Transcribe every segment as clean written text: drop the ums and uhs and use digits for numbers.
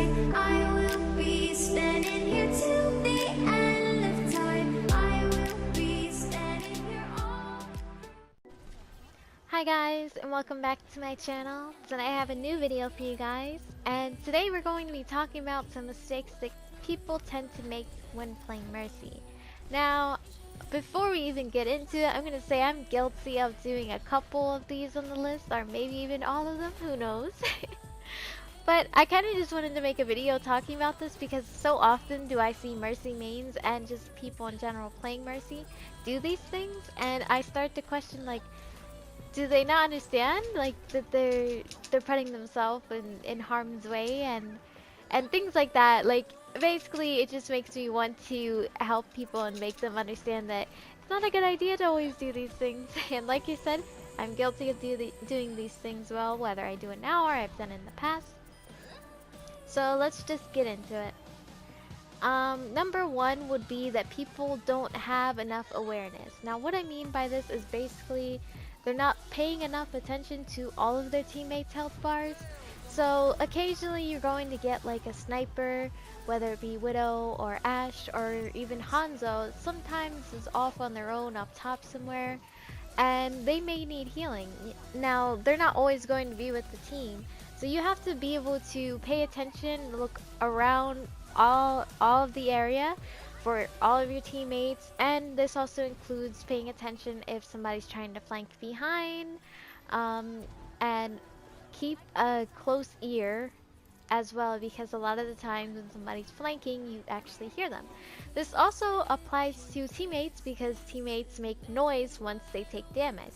tight. I will be standing here till the end of time. I will be standing here all. Hi guys, and welcome back to my channel. Today I have a new video for you guys, and today we're going to be talking about some mistakes that people tend to make when playing Mercy. Now, before we even get into it, I'm going to say I'm guilty of doing a couple of these on the list, or maybe even all of them, who knows. But I kind of just wanted to make a video talking about this because so often do I see Mercy mains and just people in general playing Mercy do these things, and I start to question, like, do they not understand, like, that they're putting themselves in harm's way and things like that. Like, basically it just makes me want to help people and make them understand that it's not a good idea to always do these things. And like you said, I'm guilty of doing these things, well, whether I do it now or I've done it in the past. So let's just get into it. Number one would be that people don't have enough awareness. Now what I mean by this is basically they're not paying enough attention to all of their teammates' health bars. So occasionally you're going to get like a sniper, whether it be Widow or Ashe or even Hanzo, sometimes is off on their own up top somewhere, and they may need healing. Now they're not always going to be with the team, so you have to be able to pay attention, look around all of the area for all of your teammates, and this also includes paying attention if somebody's trying to flank behind, and keep a close ear as well, because a lot of the times when somebody's flanking you actually hear them. This also applies to teammates because teammates make noise once they take damage.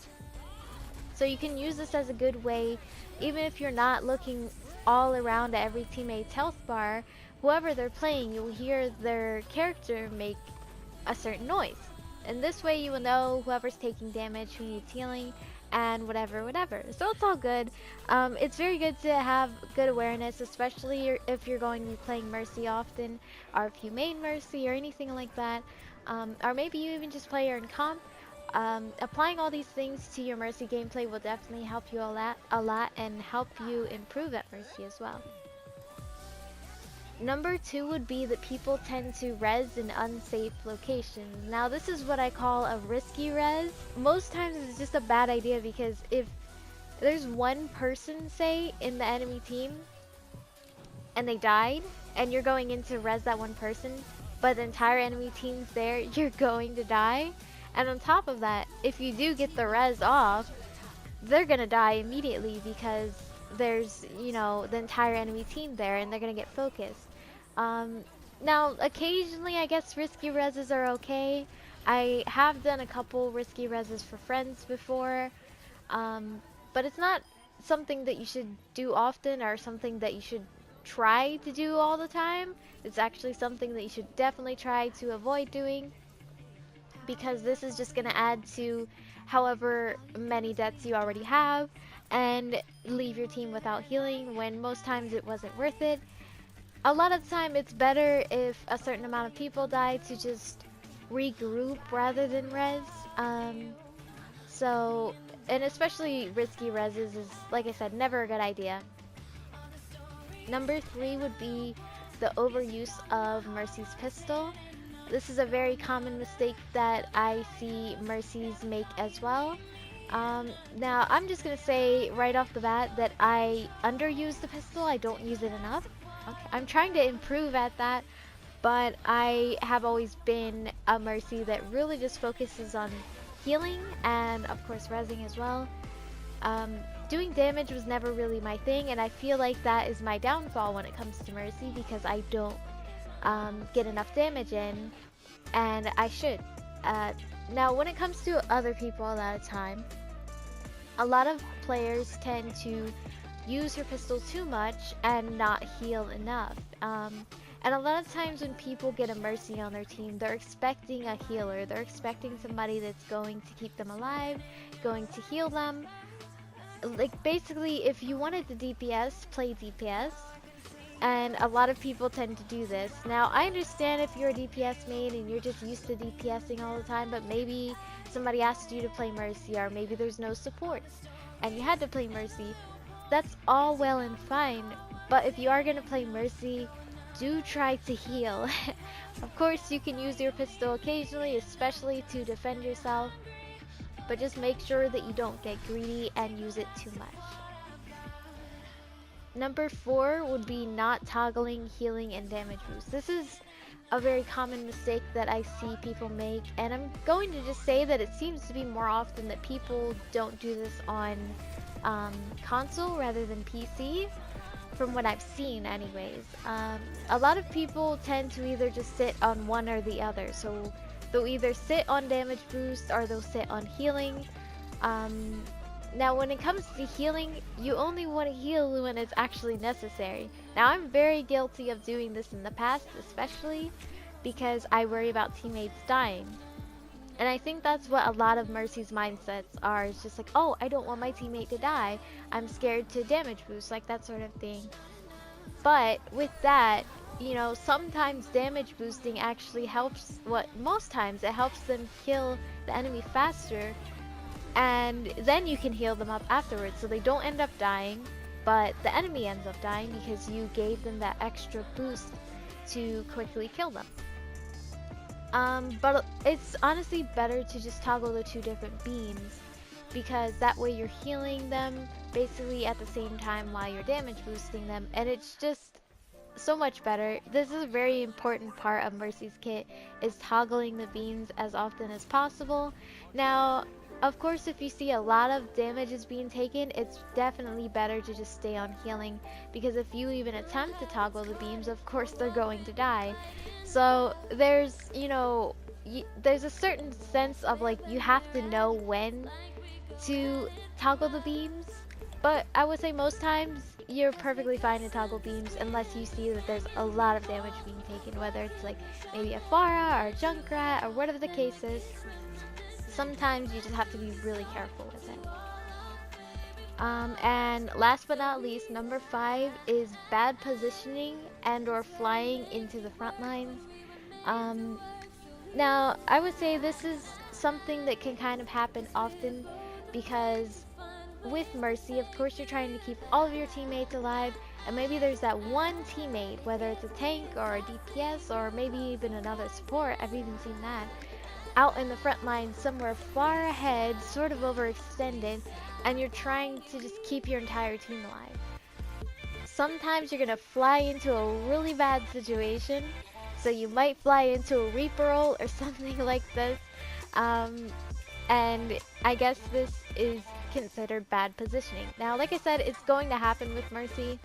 So you can use this as a good way, even if you're not looking all around at every teammate's health bar, whoever they're playing, you'll hear their character make a certain noise. And this way you will know whoever's taking damage, who needs healing, and whatever. So it's all good. It's very good to have good awareness, especially if you're going to be playing Mercy often, or if you main Mercy or anything like that. Or maybe you even just play her in comp. Applying all these things to your Mercy gameplay will definitely help you a lot and help you improve at Mercy as well. Number two would be that people tend to res in unsafe locations. Now this is what I call a risky res. Most times it's just a bad idea, because if there's one person, say, in the enemy team and they died and you're going in to res that one person, but the entire enemy team's there, you're going to die. And on top of that, if you do get the res off, they're gonna die immediately because there's, you know, the entire enemy team there and they're gonna get focused. Now occasionally I guess risky reses are okay. I have done a couple risky reses for friends before, but it's not something that you should do often or something that you should try to do all the time. It's actually something that you should definitely try to avoid doing, because this is just going to add to however many deaths you already have and leave your team without healing, when most times it wasn't worth it. A lot of the time it's better if a certain amount of people die to just regroup rather than res. And especially risky reses is, like I said, never a good idea. Number three would be the overuse of Mercy's pistol. This is a very common mistake that I see Mercies make as well. Now I'm just gonna say right off the bat that I underuse the pistol. I don't use it enough. I'm trying to improve at that, but I have always been a Mercy that really just focuses on healing and of course rezzing as well. Doing damage was never really my thing, and I feel like that is my downfall when it comes to Mercy, because I don't get enough damage in, and I should. Now when it comes to other people a lot of time, a lot of players tend to use her pistol too much and not heal enough. And a lot of times when people get a Mercy on their team, they're expecting a healer. They're expecting somebody that's going to keep them alive, going to heal them. Like, basically, if you wanted the DPS, play DPS. And a lot of people tend to do this. Now, I understand if you're a DPS main and you're just used to DPSing all the time, but maybe somebody asked you to play Mercy, or maybe there's no supports and you had to play Mercy. That's all well and fine, But if you are going to play Mercy, do try to heal. Of course, you can use your pistol occasionally, especially to defend yourself, but just make sure that you don't get greedy and use it too much. Number 4 would be not toggling healing and damage boost. This is a very common mistake that I see people make, and I'm going to just say that it seems to be more often that people don't do this on console rather than PC, from what I've seen anyways. A lot of people tend to either just sit on one or the other, so they'll either sit on damage boost or they'll sit on healing. Now when it comes to healing, you only want to heal when it's actually necessary. Now I'm very guilty of doing this in the past, especially because I worry about teammates dying. And I think that's what a lot of Mercy's mindsets are. It's just like, oh, I don't want my teammate to die. I'm scared to damage boost, like that sort of thing. But with that, you know, sometimes damage boosting actually helps, most times it helps them kill the enemy faster, and then you can heal them up afterwards so they don't end up dying, but the enemy ends up dying because you gave them that extra boost to quickly kill them. But it's honestly better to just toggle the 2 different beams, because that way you're healing them basically at the same time while you're damage boosting them, and it's just so much better. This is a very important part of Mercy's kit, is toggling the beams as often as possible. Now, of course, if you see a lot of damage is being taken, it's definitely better to just stay on healing, because if you even attempt to toggle the beams, of course they're going to die. So there's, you know, there's a certain sense of like you have to know when to toggle the beams, but I would say most times you're perfectly fine to toggle beams unless you see that there's a lot of damage being taken, whether it's like maybe a Pharah or a Junkrat or whatever the case is. Sometimes you just have to be really careful with it. And last but not least, number 5 is bad positioning and or flying into the front lines. Now, I would say this is something that can kind of happen often, because with Mercy, of course, you're trying to keep all of your teammates alive, and maybe there's that one teammate, whether it's a tank or a DPS or maybe even another support, I've even seen that, out in the front line somewhere far ahead, sort of overextended, and you're trying to just keep your entire team alive. Sometimes you're gonna fly into a really bad situation, so you might fly into a Reaper roll or something like this, and I guess this is considered bad positioning. Now, like I said, it's going to happen with Mercy.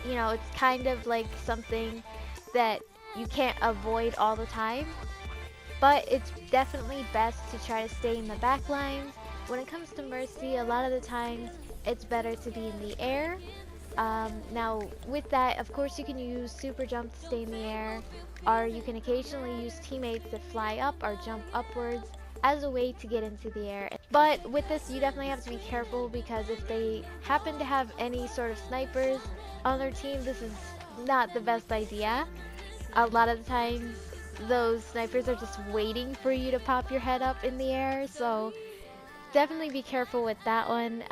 You know, it's kind of like something that you can't avoid all the time, but it's definitely best to try to stay in the back lines. When it comes to Mercy, a lot of the times it's better to be in the air. Now with that, of course, you can use super jump to stay in the air, or you can occasionally use teammates that fly up or jump upwards as a way to get into the air. But with this, you definitely have to be careful, because if they happen to have any sort of snipers on their team, this is not the best idea. A lot of the times those snipers are just waiting for you to pop your head up in the air, so definitely be careful with that one.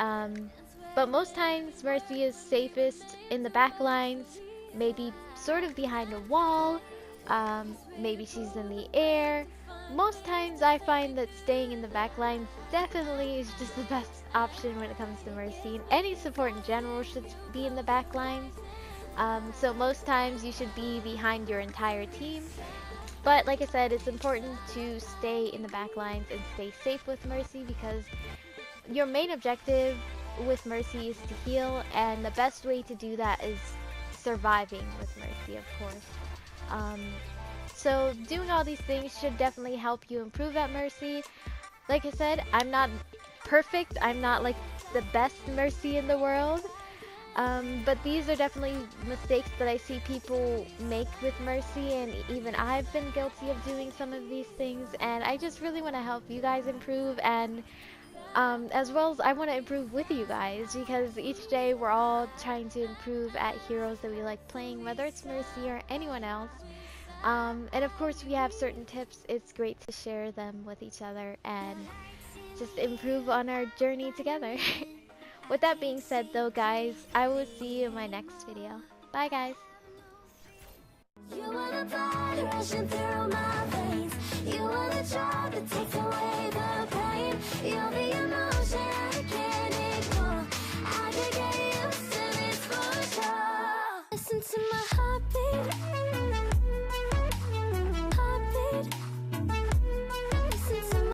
But most times Mercy is safest in the back lines, maybe sort of behind a wall, maybe she's in the air. Most times I find that staying in the back lines definitely is just the best option when it comes to Mercy. Any support in general should be in the back lines. So most times you should be behind your entire team. But like I said, it's important to stay in the back lines and stay safe with Mercy, because your main objective with Mercy is to heal, and the best way to do that is surviving with Mercy, of course. So doing all these things should definitely help you improve at Mercy. Like I said, I'm not perfect. I'm not like the best Mercy in the world. But these are definitely mistakes that I see people make with Mercy, and even I've been guilty of doing some of these things, and I just really want to help you guys improve, and as well as I want to improve with you guys, because each day we're all trying to improve at heroes that we like playing, whether it's Mercy or anyone else. And of course, we have certain tips. It's great to share them with each other and just improve on our journey together. With that being said though, guys, I will see you in my next video. Bye, guys. You are the blood rushing through my veins. You are the drug that takes away the pain. You're the emotion I can't ignore. I can get used to this for sure. Listen to my heartbeat